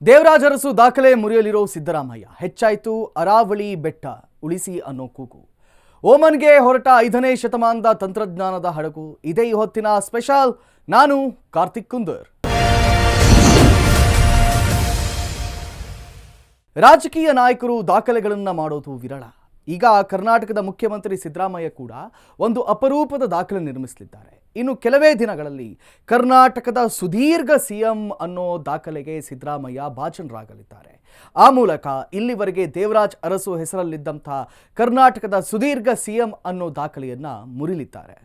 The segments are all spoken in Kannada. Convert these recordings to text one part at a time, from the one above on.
ದೇವರಾಜ ಅರಸು ದಾಖಲೆ ಮುರಿಯಲಿರೋ ಸಿದ್ದರಾಮಯ್ಯ. ಹೆಚ್ಚಾಯಿತು ಅರಾವಳಿ ಬೆಟ್ಟ ಉಳಿಸಿ ಅನ್ನೋ ಕೂಗು. ಓಮನ್ಗೆ ಹೊರಟ 5ನೇ ಶತಮಾನದ ತಂತ್ರಜ್ಞಾನದ ಹಡಗು. ಇದೇ ಈ ಹೊತ್ತಿನ ಸ್ಪೆಷಲ್. ನಾನು ಕಾರ್ತಿಕ್ ಕುಂದರ್. ರಾಜಕೀಯ ನಾಯಕರು ದಾಖಲೆಗಳನ್ನು ಮಾಡೋದು ವಿರಳ. ಈಗ ಕರ್ನಾಟಕದ ಮುಖ್ಯಮಂತ್ರಿ ಸಿದ್ದರಾಮಯ್ಯ ಕೂಡ ಒಂದು ಅಪರೂಪದ ದಾಖಲೆ ನಿರ್ಮಿಸಲಿದ್ದಾರೆ. ಇನ್ನು ಕೆಲವೇ ದಿನಗಳಲ್ಲಿ ಕರ್ನಾಟಕದ ಸುದೀರ್ಘ ಸಿಎಂ ಅನ್ನೋ ದಾಖಲೆಗೆ ಸಿದ್ದರಾಮಯ್ಯ ಭಾಜನರಾಗಲಿದ್ದಾರೆ. ಆ ಮೂಲಕ ಇಲ್ಲಿವರೆಗೆ ದೇವರಾಜ್ ಅರಸು ಹೆಸರಲ್ಲಿದ್ದಂಥ ಕರ್ನಾಟಕದ ಸುದೀರ್ಘ ಸಿಎಂ ಅನ್ನೋ ದಾಖಲೆಯನ್ನ ಮುರಿಲಿದ್ದಾರೆ.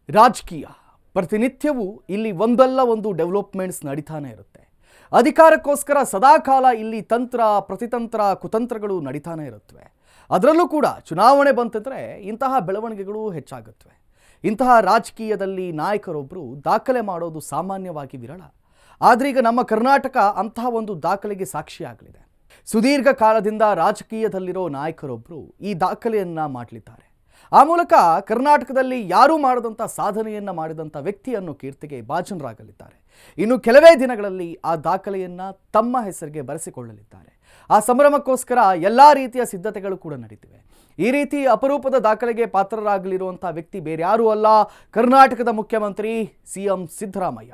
ರಾಜಕೀಯ ಪ್ರತಿನಿತ್ಯವೂ ಇಲ್ಲಿ ಒಂದಲ್ಲ ಒಂದು ಡೆವಲಪ್ಮೆಂಟ್ಸ್ ನಡೀತಾನೆ ಇರುತ್ತೆ. ಅಧಿಕಾರಕ್ಕೋಸ್ಕರ ಸದಾಕಾಲ ಇಲ್ಲಿ ತಂತ್ರ, ಪ್ರತಿತಂತ್ರ, ಕುತಂತ್ರಗಳು ನಡೀತಾನೆ ಇರುತ್ತವೆ. ಅದರಲ್ಲೂ ಕೂಡ ಚುನಾವಣೆ ಬಂತಂದರೆ ಇಂತಹ ಬೆಳವಣಿಗೆಗಳು ಹೆಚ್ಚಾಗುತ್ತವೆ. ಇಂತಹ ರಾಜಕೀಯದಲ್ಲಿ ನಾಯಕರೊಬ್ಬರು ದಾಖಲೆ ಮಾಡೋದು ಸಾಮಾನ್ಯವಾಗಿ ವಿರಳ. ಆದರೆ ಈಗ ನಮ್ಮ ಕರ್ನಾಟಕ ಅಂತಹ ಒಂದು ದಾಖಲೆಗೆ ಸಾಕ್ಷಿಯಾಗಲಿದೆ. ಸುದೀರ್ಘ ಕಾಲದಿಂದ ರಾಜಕೀಯದಲ್ಲಿರೋ ನಾಯಕರೊಬ್ಬರು ಈ ದಾಖಲೆಯನ್ನು ಮಾಡಲಿದ್ದಾರೆ. ಆ ಮೂಲಕ ಕರ್ನಾಟಕದಲ್ಲಿ ಯಾರೂ ಮಾಡದಂಥ ಸಾಧನೆಯನ್ನು ಮಾಡಿದಂಥ ವ್ಯಕ್ತಿ ಅನ್ನೋ ಕೀರ್ತಿಗೆ ಭಾಜನರಾಗಲಿದ್ದಾರೆ. ಇನ್ನು ಕೆಲವೇ ದಿನಗಳಲ್ಲಿ ಆ ದಾಖಲೆಯನ್ನು ತಮ್ಮ ಹೆಸರಿಗೆ ಬರೆಸಿಕೊಳ್ಳಲಿದ್ದಾರೆ. ಆ ಸಂಭ್ರಮಕ್ಕೋಸ್ಕರ ಎಲ್ಲ ರೀತಿಯ ಸಿದ್ಧತೆಗಳು ಕೂಡ ನಡೀತಿವೆ. ಈ ರೀತಿ ಅಪರೂಪದ ದಾಖಲೆಗೆ ಪಾತ್ರರಾಗಲಿರುವಂಥ ವ್ಯಕ್ತಿ ಬೇರೆ ಯಾರೂ ಅಲ್ಲ, ಕರ್ನಾಟಕದ ಮುಖ್ಯಮಂತ್ರಿ ಸಿಎಂ ಸಿದ್ದರಾಮಯ್ಯ.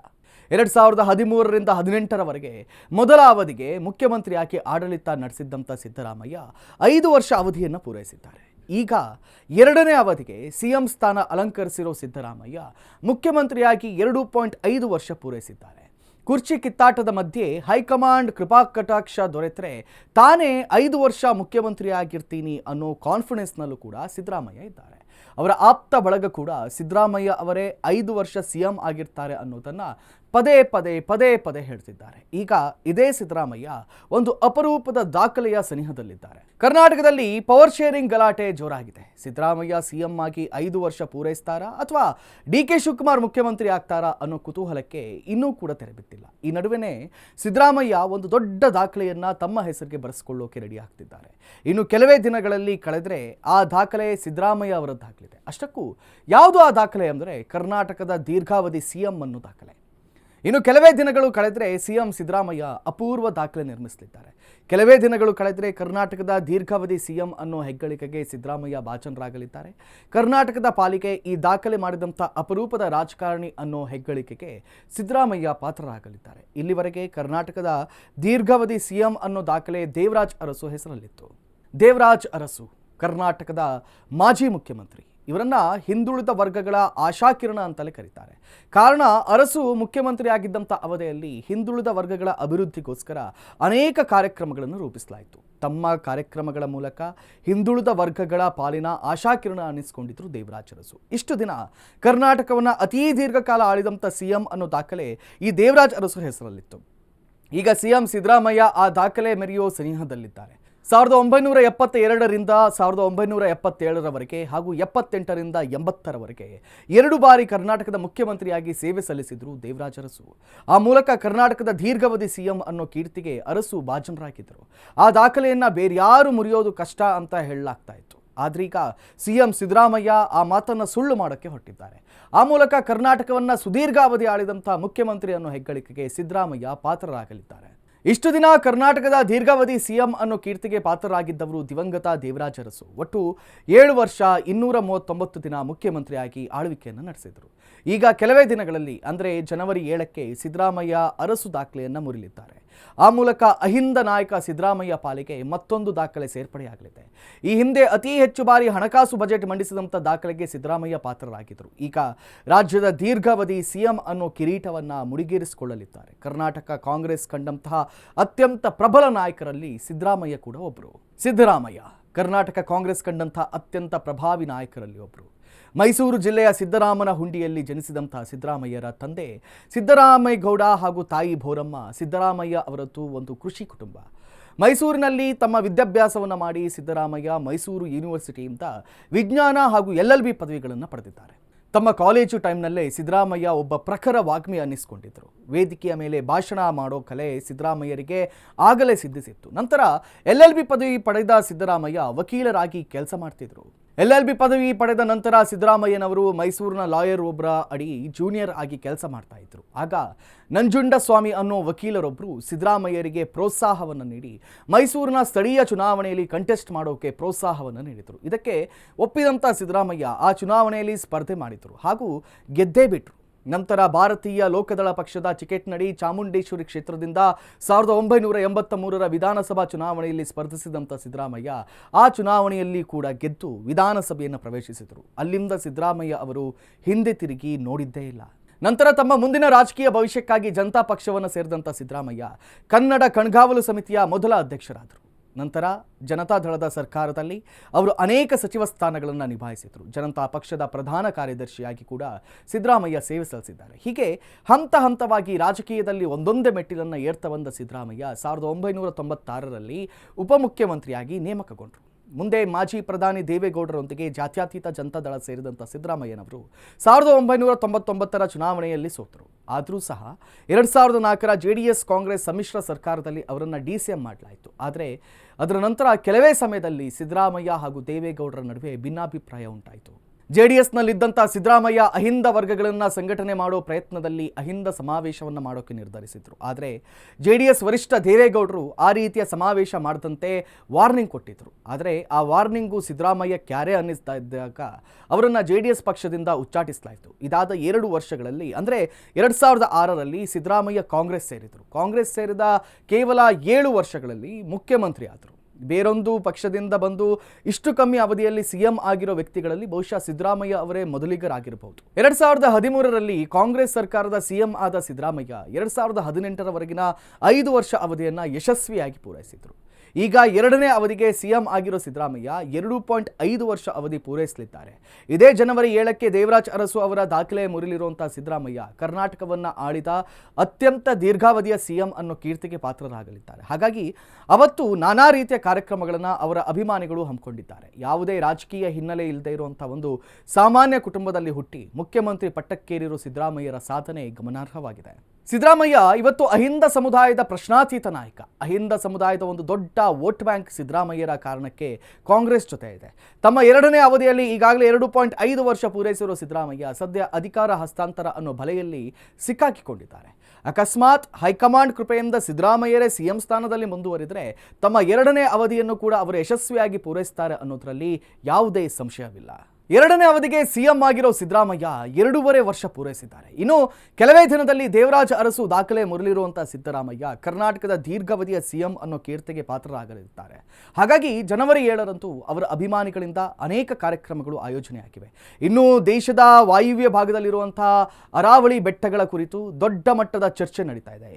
2013ರಿಂದ 2018ರವರೆಗೆ ಮೊದಲ ಅವಧಿಗೆ ಮುಖ್ಯಮಂತ್ರಿಯಾಗಿ ಆಡಳಿತ ನಡೆಸಿದ್ದಂಥ ಸಿದ್ದರಾಮಯ್ಯ 5 ವರ್ಷ ಅವಧಿಯನ್ನು ಪೂರೈಸಿದ್ದಾರೆ. ಈಗ 2ನೇ ಅವಧಿಗೆ ಸಿಎಂ ಸ್ಥಾನ ಅಲಂಕರಿಸಿರೋ ಸಿದ್ದರಾಮಯ್ಯ ಮುಖ್ಯಮಂತ್ರಿಯಾಗಿ 2.5 ವರ್ಷ ಪೂರೈಸಿದ್ದಾರೆ. ಕುರ್ಚಿ ಕಿತ್ತಾಟದ ಮಧ್ಯೆ ಹೈಕಮಾಂಡ್ ಕೃಪಾ ಕಟಾಕ್ಷ ದೊರೆತರೆ ತಾನೇ 5 ವರ್ಷ ಮುಖ್ಯಮಂತ್ರಿಯಾಗಿರ್ತೀನಿ ಅನ್ನೋ ಕಾನ್ಫಿಡೆನ್ಸ್ನಲ್ಲೂ ಕೂಡ ಸಿದ್ದರಾಮಯ್ಯ ಇದ್ದಾರೆ. ಅವರ ಆಪ್ತ ಬಳಗ ಕೂಡ ಸಿದ್ದರಾಮಯ್ಯ ಅವರೇ 5 ವರ್ಷ ಸಿಎಂ ಆಗಿರ್ತಾರೆ ಅನ್ನೋದನ್ನು ಪದೇ ಪದೇ ಹೇಳ್ತಿದ್ದಾರೆ. ಈಗ ಇದೇ ಸಿದ್ದರಾಮಯ್ಯ ಒಂದು ಅಪರೂಪದ ದಾಖಲೆಯ ಸನಿಹದಲ್ಲಿದ್ದಾರೆ. ಕರ್ನಾಟಕದಲ್ಲಿ ಪವರ್ ಶೇರಿಂಗ್ ಗಲಾಟೆ ಜೋರಾಗಿದೆ. ಸಿದ್ದರಾಮಯ್ಯ ಸಿಎಂ ಆಗಿ 5 ವರ್ಷ ಪೂರೈಸ್ತಾರಾ ಅಥವಾ DK ಶಿವಕುಮಾರ್ ಮುಖ್ಯಮಂತ್ರಿ ಆಗ್ತಾರಾ ಅನ್ನೋ ಕುತೂಹಲಕ್ಕೆ ಇನ್ನೂ ಕೂಡ ತೆರೆಬಿದ್ದಿಲ್ಲ. ಈ ನಡುವೆನೇ ಸಿದ್ದರಾಮಯ್ಯ ಒಂದು ದೊಡ್ಡ ದಾಖಲೆಯನ್ನ ತಮ್ಮ ಹೆಸರಿಗೆ ಬರೆಸಿಕೊಳ್ಳೋಕೆ ರೆಡಿ ಆಗ್ತಿದ್ದಾರೆ. ಇನ್ನು ಕೆಲವೇ ದಿನಗಳಲ್ಲಿ ಕಳೆದರೆ ಆ ದಾಖಲೆ ಸಿದ್ದರಾಮಯ್ಯ ಅವರದ್ದಾಗಲಿದೆ. ಅಷ್ಟಕ್ಕೂ ಯಾವುದು ಆ ದಾಖಲೆ ಅಂದರೆ ಕರ್ನಾಟಕದ ದೀರ್ಘಾವಧಿ ಸಿಎಂ ಅನ್ನೋ ದಾಖಲೆ. ಇನ್ನು ಕೆಲವೇ ದಿನಗಳು ಕಳೆದರೆ ಸಿಎಂ ಸಿದ್ದರಾಮಯ್ಯ ಅಪೂರ್ವ ದಾಖಲೆ ನಿರ್ಮಿಸಲಿದ್ದಾರೆ. ಕೆಲವೇ ದಿನಗಳು ಕಳೆದರೆ ಕರ್ನಾಟಕದ ದೀರ್ಘಾವಧಿ ಸಿಎಂ ಅನ್ನೋ ಹೆಗ್ಗಳಿಕೆಗೆ ಸಿದ್ದರಾಮಯ್ಯ ಭಾಜನರಾಗಲಿದ್ದಾರೆ. ಕರ್ನಾಟಕದ ಪಾಲಿಗೆ ಈ ದಾಖಲೆ ಮಾಡಿದಂಥ ಅಪರೂಪದ ರಾಜಕಾರಣಿ ಅನ್ನೋ ಹೆಗ್ಗಳಿಕೆಗೆ ಸಿದ್ದರಾಮಯ್ಯ ಪಾತ್ರರಾಗಲಿದ್ದಾರೆ. ಇಲ್ಲಿವರೆಗೆ ಕರ್ನಾಟಕದ ದೀರ್ಘಾವಧಿ ಸಿಎಂ ಅನ್ನೋ ದಾಖಲೆ ದೇವರಾಜ್ ಅರಸು ಹೆಸರಲ್ಲಿತ್ತು. ದೇವರಾಜ್ ಅರಸು ಕರ್ನಾಟಕದ ಮಾಜಿ ಮುಖ್ಯಮಂತ್ರಿ. ಇವರನ್ನ ಹಿಂದುಳಿದ ವರ್ಗಗಳ ಆಶಾಕಿರಣ ಅಂತಲೇ ಕರೀತಾರೆ. ಕಾರಣ ಅರಸು ಮುಖ್ಯಮಂತ್ರಿ ಆಗಿದ್ದಂಥ ಅವಧಿಯಲ್ಲಿ ಹಿಂದುಳಿದ ವರ್ಗಗಳ ಅಭಿವೃದ್ಧಿಗೋಸ್ಕರ ಅನೇಕ ಕಾರ್ಯಕ್ರಮಗಳನ್ನು ರೂಪಿಸಲಾಯಿತು. ತಮ್ಮ ಕಾರ್ಯಕ್ರಮಗಳ ಮೂಲಕ ಹಿಂದುಳಿದ ವರ್ಗಗಳ ಪಾಲಿನ ಆಶಾಕಿರಣ ಅನ್ನಿಸ್ಕೊಂಡಿದ್ರು ದೇವರಾಜ್ ಅರಸು. ಇಷ್ಟು ದಿನ ಕರ್ನಾಟಕವನ್ನು ಅತೀ ದೀರ್ಘಕಾಲ ಆಳಿದಂಥ ಸಿಎಂ ಅನ್ನೋ ದಾಖಲೆ ಈ ದೇವರಾಜ್ ಅರಸು ಹೆಸರಲ್ಲಿತ್ತು. ಈಗ ಸಿಎಂ ಸಿದ್ದರಾಮಯ್ಯ ಆ ದಾಖಲೆ ಮೆರೆಯೋ ಸನಿಹದಲ್ಲಿದ್ದಾರೆ. 1972ರಿಂದ 1977ರವರೆಗೆ ಹಾಗೂ 78ರಿಂದ 80ರವರೆಗೆ 2 ಬಾರಿ ಕರ್ನಾಟಕದ ಮುಖ್ಯಮಂತ್ರಿಯಾಗಿ ಸೇವೆ ಸಲ್ಲಿಸಿದ್ರು ದೇವರಾಜ್ ಅರಸು. ಆ ಮೂಲಕ ಕರ್ನಾಟಕದ ದೀರ್ಘಾವಧಿ ಸಿಎಂ ಅನ್ನೋ ಕೀರ್ತಿಗೆ ಅರಸು ಭಾಜನರಾಗಿದ್ದರು. ಆ ದಾಖಲೆಯನ್ನು ಬೇರ್ಯಾರು ಮುರಿಯೋದು ಕಷ್ಟ ಅಂತ ಹೇಳಲಾಗ್ತಾ ಇತ್ತು. ಆದ್ರೀಗ ಸಿಎಂ ಸಿದ್ದರಾಮಯ್ಯ ಆ ಮಾತನ್ನು ಸುಳ್ಳು ಮಾಡೋಕ್ಕೆ ಹೊರಟಿದ್ದಾರೆ. ಆ ಮೂಲಕ ಕರ್ನಾಟಕವನ್ನು ಸುದೀರ್ಘಾವಧಿ ಆಳಿದಂಥ ಮುಖ್ಯಮಂತ್ರಿ ಅನ್ನೋ ಹೆಗ್ಗಳಿಕೆಗೆ ಸಿದ್ದರಾಮಯ್ಯ ಪಾತ್ರರಾಗಲಿದ್ದಾರೆ. ಇಷ್ಟು ದಿನ ಕರ್ನಾಟಕದ ದೀರ್ಘಾವಧಿ ಸಿಎಂ ಅನ್ನೋ ಕೀರ್ತಿಗೆ ಪಾತ್ರರಾಗಿದ್ದವರು ದಿವಂಗತ ದೇವರಾಜ್ ಅರಸು. ಒಟ್ಟು 7 ವರ್ಷ 239 ದಿನ ಮುಖ್ಯಮಂತ್ರಿಯಾಗಿ ಆಳ್ವಿಕೆಯನ್ನು ನಡೆಸಿದರು. ಈಗ ಕೆಲವೇ ದಿನಗಳಲ್ಲಿ ಅಂದರೆ ಜನವರಿ 7ಕ್ಕೆ ಸಿದ್ದರಾಮಯ್ಯ ಅರಸು ದಾಖಲೆಯನ್ನು ಮುರಿಲಿದ್ದಾರೆ. ಆ ಮೂಲಕ ಅಹಿಂದ ನಾಯಕ ಸಿದ್ದರಾಮಯ್ಯ ಪಾಲಿಗೆ ಮತ್ತೊಂದು ದಾಖಲೆ ಸೇರ್ಪಡೆಯಾಗಲಿದೆ. ಈ ಹಿಂದೆ ಅತಿ ಹೆಚ್ಚು ಬಾರಿ ಹಣಕಾಸು ಬಜೆಟ್ ಮಂಡಿಸಿದಂಥ ದಾಖಲೆಗೆ ಸಿದ್ದರಾಮಯ್ಯ ಪಾತ್ರರಾಗಿದ್ದರು. ಈಗ ರಾಜ್ಯದ ದೀರ್ಘಾವಧಿ ಸಿಎಂ ಅನ್ನೋ ಕಿರೀಟವನ್ನು ಮುಡಿಗೇರಿಸಿಕೊಳ್ಳಲಿದ್ದಾರೆ. ಕರ್ನಾಟಕ ಕಾಂಗ್ರೆಸ್ ಕಂಡಂತಹ ಅತ್ಯಂತ ಪ್ರಬಲ ನಾಯಕರಲ್ಲಿ ಸಿದ್ದರಾಮಯ್ಯ ಕೂಡ ಒಬ್ಬರು. ಸಿದ್ದರಾಮಯ್ಯ ಕರ್ನಾಟಕ ಕಾಂಗ್ರೆಸ್ ಕಂಡಂಥ ಅತ್ಯಂತ ಪ್ರಭಾವಿ ನಾಯಕರಲ್ಲಿ ಒಬ್ಬರು. ಮೈಸೂರು ಜಿಲ್ಲೆಯ ಸಿದ್ದರಾಮನ ಹುಂಡಿಯಲ್ಲಿ ಜನಿಸಿದಂಥ ಸಿದ್ದರಾಮಯ್ಯರ ತಂದೆ ಸಿದ್ದರಾಮೇಗೌಡ ಹಾಗೂ ತಾಯಿ ಬೋರಮ್ಮ. ಸಿದ್ದರಾಮಯ್ಯ ಅವರದ್ದು ಒಂದು ಕೃಷಿ ಕುಟುಂಬ. ಮೈಸೂರಿನಲ್ಲಿ ತಮ್ಮ ವಿದ್ಯಾಭ್ಯಾಸವನ್ನು ಮಾಡಿ ಸಿದ್ದರಾಮಯ್ಯ ಮೈಸೂರು ಯೂನಿವರ್ಸಿಟಿಯಿಂದ ವಿಜ್ಞಾನ ಹಾಗೂ LLB ಪದವಿಗಳನ್ನು ಪಡೆದಿದ್ದಾರೆ. ತಮ್ಮ ಕಾಲೇಜು ಟೈಮ್ನಲ್ಲೇ ಸಿದ್ದರಾಮಯ್ಯ ಒಬ್ಬ ಪ್ರಖರ ವಾಗ್ಮಿ ಅನ್ನಿಸ್ಕೊಂಡಿದ್ದರು. ವೇದಿಕೆಯ ಮೇಲೆ ಭಾಷಣ ಮಾಡೋ ಕಲೆ ಸಿದ್ದರಾಮಯ್ಯರಿಗೆ ಆಗಲೇ ಸಿದ್ಧಿಸಿತ್ತು. ನಂತರ LLB ಪದವಿ ಪಡೆದ ಸಿದ್ದರಾಮಯ್ಯ ವಕೀಲರಾಗಿ ಕೆಲಸ ಮಾಡ್ತಿದ್ರು. LLB ಪದವಿ ಪಡೆದ ನಂತರ ಸಿದ್ದರಾಮಯ್ಯನವರು ಮೈಸೂರಿನ ಲಾಯರ್ ಒಬ್ಬರ ಅಡಿ ಜೂನಿಯರ್ ಆಗಿ ಕೆಲಸ ಮಾಡ್ತಾ ಇದ್ರು. ಆಗ ನಂಜುಂಡಸ್ವಾಮಿ ಅನ್ನೋ ವಕೀಲರೊಬ್ಬರು ಸಿದ್ದರಾಮಯ್ಯರಿಗೆ ಪ್ರೋತ್ಸಾಹವನ್ನು ನೀಡಿ ಮೈಸೂರಿನ ಸ್ಥಳೀಯ ಚುನಾವಣೆಯಲ್ಲಿ ಕಂಟೆಸ್ಟ್ ಮಾಡೋಕೆ ಪ್ರೋತ್ಸಾಹವನ್ನು ನೀಡಿದರು. ಇದಕ್ಕೆ ಒಪ್ಪಿದಂಥ ಸಿದ್ದರಾಮಯ್ಯ ಆ ಚುನಾವಣೆಯಲ್ಲಿ ಸ್ಪರ್ಧೆ ಮಾಡಿದರು ಹಾಗೂ ಗೆದ್ದೇ ಬಿಟ್ಟರು. ನಂತರ ಭಾರತೀಯ ಲೋಕದಳ ಪಕ್ಷದ ಟಿಕೆಟ್ನಡಿ ಚಾಮುಂಡೇಶ್ವರಿ ಕ್ಷೇತ್ರದಿಂದ 1983ರ ವಿಧಾನಸಭಾ ಚುನಾವಣೆಯಲ್ಲಿ ಸ್ಪರ್ಧಿಸಿದಂಥ ಸಿದ್ದರಾಮಯ್ಯ ಆ ಚುನಾವಣೆಯಲ್ಲಿ ಕೂಡ ಗೆದ್ದು ವಿಧಾನಸಭೆಯನ್ನು ಪ್ರವೇಶಿಸಿದರು. ಅಲ್ಲಿಂದ ಸಿದ್ದರಾಮಯ್ಯ ಅವರು ಹಿಂದೆ ತಿರುಗಿ ನೋಡಿದ್ದೇ ಇಲ್ಲ. ನಂತರ ತಮ್ಮ ಮುಂದಿನ ರಾಜಕೀಯ ಭವಿಷ್ಯಕ್ಕಾಗಿ ಜನತಾ ಪಕ್ಷವನ್ನು ಸೇರಿದಂಥ ಸಿದ್ದರಾಮಯ್ಯ ಕನ್ನಡ ಕಣ್ಗಾವಲು ಸಮಿತಿಯ ಮೊದಲ ಅಧ್ಯಕ್ಷರಾದರು. ನಂತರ ಜನತಾದಳದ ಸರ್ಕಾರದಲ್ಲಿ ಅವರು ಅನೇಕ ಸಚಿವ ಸ್ಥಾನಗಳನ್ನು ನಿಭಾಯಿಸಿದರು. ಜನತಾ ಪಕ್ಷದ ಪ್ರಧಾನ ಕಾರ್ಯದರ್ಶಿಯಾಗಿ ಕೂಡ ಸಿದ್ದರಾಮಯ್ಯ ಸೇವೆ ಸಲ್ಲಿಸಿದ್ದಾರೆ. ಹೀಗೆ ಹಂತ ಹಂತವಾಗಿ ರಾಜಕೀಯದಲ್ಲಿ ಒಂದೊಂದೇ ಮೆಟ್ಟಿಲನ್ನು ಏರ್ತಾ ಬಂದ ಸಿದ್ದರಾಮಯ್ಯ 1996ರಲ್ಲಿ ಉಪಮುಖ್ಯಮಂತ್ರಿಯಾಗಿ ನೇಮಕಗೊಂಡರು. ಮುಂದೆ ಮಾಜಿ ಪ್ರಧಾನಿ ದೇವೇಗೌಡರೊಂದಿಗೆ ಜಾತ್ಯತೀತ ಜನತಾದಳ ಸೇರಿದಂಥ ಸಿದ್ದರಾಮಯ್ಯನವರು 1999ರ ಚುನಾವಣೆಯಲ್ಲಿ ಸೋತರು. ಆದರೂ ಸಹ 2004ರ JDS ಕಾಂಗ್ರೆಸ್ ಸಮ್ಮಿಶ್ರ ಸರ್ಕಾರದಲ್ಲಿ ಅವರನ್ನು DCM ಮಾಡಲಾಯಿತು. ಆದರೆ ಅದರ ನಂತರ ಕೆಲವೇ ಸಮಯದಲ್ಲಿ ಸಿದ್ದರಾಮಯ್ಯ ಹಾಗೂ ದೇವೇಗೌಡರ ನಡುವೆ ಭಿನ್ನಾಭಿಪ್ರಾಯ ಉಂಟಾಯಿತು. JDSನಲ್ಲಿದ್ದಂಥ ಸಿದ್ದರಾಮಯ್ಯ ಅಹಿಂದ ವರ್ಗಗಳನ್ನು ಸಂಘಟನೆ ಮಾಡೋ ಪ್ರಯತ್ನದಲ್ಲಿ ಅಹಿಂದ ಸಮಾವೇಶವನ್ನು ಮಾಡೋಕ್ಕೆ ನಿರ್ಧರಿಸಿದರು. ಆದರೆ JDS ವರಿಷ್ಠ ದೇವೇಗೌಡರು ಆ ರೀತಿಯ ಸಮಾವೇಶ ಮಾಡದಂತೆ ವಾರ್ನಿಂಗ್ ಕೊಟ್ಟಿದ್ದರು. ಆದರೆ ಆ ವಾರ್ನಿಂಗು ಸಿದ್ದರಾಮಯ್ಯ ಕ್ಯಾರೆ ಅನ್ನಿಸ್ತಾ ಇದ್ದಾಗ ಅವರನ್ನು JDS ಪಕ್ಷದಿಂದ ಉಚ್ಚಾಟಿಸಲಾಯಿತು. ಇದಾದ 2 ವರ್ಷಗಳಲ್ಲಿ ಅಂದರೆ 2006ರಲ್ಲಿ ಸಿದ್ದರಾಮಯ್ಯ ಕಾಂಗ್ರೆಸ್ ಸೇರಿದರು. ಕಾಂಗ್ರೆಸ್ ಸೇರಿದ ಕೇವಲ 7 ವರ್ಷಗಳಲ್ಲಿ ಮುಖ್ಯಮಂತ್ರಿ ಆದರು. ಬೇರೊಂದು ಪಕ್ಷದಿಂದ ಬಂದು ಇಷ್ಟು ಕಮ್ಮಿ ಅವಧಿಯಲ್ಲಿ CM ಆಗಿರೋ ವ್ಯಕ್ತಿಗಳಲ್ಲಿ ಬಹುಶಃ ಸಿದ್ದರಾಮಯ್ಯ ಅವರೇ ಮೊದಲಿಗರಾಗಿರಬಹುದು. 2013ರಲ್ಲಿ ಕಾಂಗ್ರೆಸ್ ಸರ್ಕಾರದ CM ಆದ ಸಿದ್ದರಾಮಯ್ಯ 2018ರವರೆಗಿನ 5 ವರ್ಷ ಅವಧಿಯನ್ನು ಯಶಸ್ವಿಯಾಗಿ ಪೂರೈಸಿದರು. ಈಗ 2ನೇ ಅವಧಿಗೆ CM ಆಗಿರೋ ಸಿದ್ದರಾಮಯ್ಯ 2.5 ವರ್ಷ ಅವಧಿ ಪೂರೈಸಲಿದ್ದಾರೆ. ಇದೇ ಜನವರಿ 7ಕ್ಕೆ ದೇವರಾಜ್ ಅರಸು ಅವರ ದಾಖಲೆ ಮುರಿಲಿರುವಂಥ ಸಿದ್ದರಾಮಯ್ಯ ಕರ್ನಾಟಕವನ್ನು ಆಳಿದ ಅತ್ಯಂತ ದೀರ್ಘಾವಧಿಯ CM ಅನ್ನೋ ಕೀರ್ತಿಗೆ ಪಾತ್ರರಾಗಲಿದ್ದಾರೆ. ಹಾಗಾಗಿ ಅವತ್ತು ನಾನಾ ರೀತಿಯ ಕಾರ್ಯಕ್ರಮಗಳನ್ನು ಅವರ ಅಭಿಮಾನಿಗಳು ಹಮ್ಮಿಕೊಂಡಿದ್ದಾರೆ. ಯಾವುದೇ ರಾಜಕೀಯ ಹಿನ್ನೆಲೆ ಇಲ್ಲದೆ ಇರುವಂಥ ಒಂದು ಸಾಮಾನ್ಯ ಕುಟುಂಬದಲ್ಲಿ ಹುಟ್ಟಿ ಮುಖ್ಯಮಂತ್ರಿ ಪಟ್ಟಕ್ಕೇರಿರೋ ಸಿದ್ದರಾಮಯ್ಯರ ಸಾಧನೆ ಗಮನಾರ್ಹವಾಗಿದೆ. ಸಿದ್ದರಾಮಯ್ಯ ಇವತ್ತು ಅಹಿಂದ ಸಮುದಾಯದ ಪ್ರಶ್ನಾತೀತ ನಾಯಕ. ಅಹಿಂದ ಸಮುದಾಯದ ಒಂದು ದೊಡ್ಡ ವೋಟ್ ಬ್ಯಾಂಕ್ ಸಿದ್ದರಾಮಯ್ಯರ ಕಾರಣಕ್ಕೆ ಕಾಂಗ್ರೆಸ್ ಜೊತೆ ಇದೆ. ತಮ್ಮ 2ನೇ ಅವಧಿಯಲ್ಲಿ ಈಗಾಗಲೇ 2.5 ವರ್ಷ ಪೂರೈಸಿರುವ ಸಿದ್ದರಾಮಯ್ಯ ಸದ್ಯ ಅಧಿಕಾರ ಹಸ್ತಾಂತರ ಅನ್ನೋ ಬಲೆಯಲ್ಲಿ ಸಿಕ್ಕಾಕಿಕೊಂಡಿದ್ದಾರೆ. ಅಕಸ್ಮಾತ್ ಹೈಕಮಾಂಡ್ ಕೃಪೆಯಿಂದ ಸಿದ್ದರಾಮಯ್ಯರೇ CM ಸ್ಥಾನದಲ್ಲಿ ಮುಂದುವರಿದರೆ ತಮ್ಮ 2ನೇ ಅವಧಿಯನ್ನು ಕೂಡ ಅವರು ಯಶಸ್ವಿಯಾಗಿ ಪೂರೈಸುತ್ತಾರೆ ಅನ್ನೋದರಲ್ಲಿ ಯಾವುದೇ ಸಂಶಯವಿಲ್ಲ. 2ನೇ ಅವಧಿಗೆ CM ಆಗಿರೋ ಸಿದ್ದರಾಮಯ್ಯ 2.5 ವರ್ಷ ಪೂರೈಸಿದ್ದಾರೆ. ಇನ್ನು ಕೆಲವೇ ದಿನದಲ್ಲಿ ದೇವರಾಜ ಅರಸು ದಾಖಲೆ ಮುರಿಲಿರುವಂಥ ಸಿದ್ದರಾಮಯ್ಯ ಕರ್ನಾಟಕದ ದೀರ್ಘಾವಧಿಯ CM ಅನ್ನೋ ಕೀರ್ತಿಗೆ ಪಾತ್ರರಾಗಲಿದ್ದಾರೆ. ಹಾಗಾಗಿ ಜನವರಿ 7ರಂದು ಅವರ ಅಭಿಮಾನಿಗಳಿಂದ ಅನೇಕ ಕಾರ್ಯಕ್ರಮಗಳು ಆಯೋಜನೆಯಾಗಿವೆ. ಇನ್ನು ದೇಶದ ವಾಯುವ್ಯ ಭಾಗದಲ್ಲಿರುವಂಥ ಅರಾವಳಿ ಬೆಟ್ಟಗಳ ಕುರಿತು ದೊಡ್ಡ ಮಟ್ಟದ ಚರ್ಚೆ ನಡೀತಾ ಇದೆ.